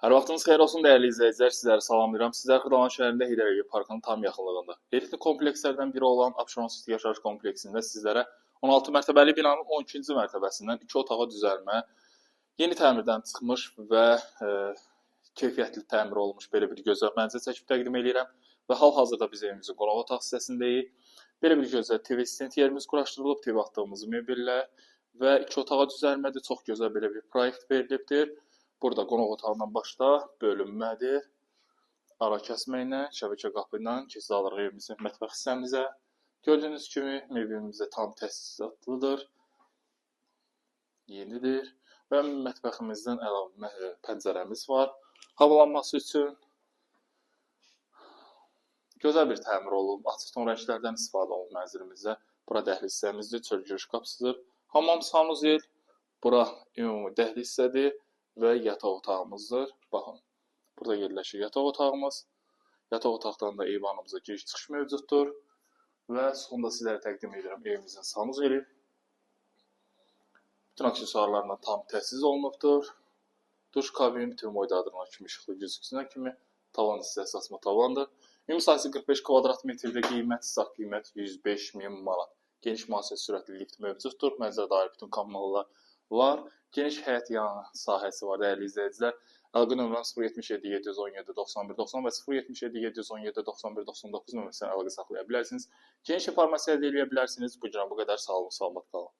Hər vaxtınız xeyir olsun dəyərli izləyicilər, sizləri salamlayıram. Sizlər Xırdalan şəhərində Heydər Parkının tam yaxınlığında. Elitli komplekslərdən biri olan Abşeron City yaşayış kompleksində sizlərə 16 mərtəbəli binanın 12-ci mərtəbəsindən 2 otağa düzəlmə, yeni təmirdən çıxmış və keyfiyyətli təmir olunmuş belə bir gözəl mənzil çəkib təqdim edirəm. Və hal-hazırda biz evimizin qonaq otaq hissəsindəyik. Belə bir gözəl TV stent yerimiz quraşdırılıb, TV atdığımız mebellər və 2 otağa düzəlmədir. Çox gözəl belə bir proyekt verilibdir. Burada qonaq otağından başda bölünmədir. Ara kəsmə ilə, şəbəkə qapı ilə keçid alırıq evimizin mətbəx hissəmizə. Gördüyünüz kimi evimizdə tam təsisatlıdır. Yenidir. Və mətbəximizdən əlavə pəncərəmiz var. Havalanması üçün gözəl bir təmir olunub. Açıq ton rənglərdən istifadə olunub mənzilimizdə. Bura dəhliz hissəmizdir, çöl giriş qapısıdır. Hamam sanuzel. Bura ümumi dəhliz hissədir. Və yataq otağımızdır. Baxın, burada yerləşir yataq otağımız. Yataq otaqdan da eyvanımıza giriş-çıxış mövcuddur. Və sonda sizlərə təqdim edirəm evimizin sanuzeli. Bütün aksesuarlarla tam təchiz olunubdur. Duş kabin, bütün moydadırına kimi işıqlı gözüksünə kimi. Tavan hissəsi asma tavandır. Ümumi sahəsi 45 kvadrat metrdə qiymət, sağ qiymət 105.000 manat. Geniş müasir sürətli lift mövcuddur. Mənzilə dair bütün kommunallar var. Geniş həyət yanı sahəsi var dəyərli izləyicilər. Əlaqə nömrəm 077 717 91 90 və 077 717 91 99 nömrəsindən əlaqə saxlaya bilərsiniz. Geniş informasiya əldə edə bilərsiniz. Bu günə bu qədər. Sağ olun, salamat qalın.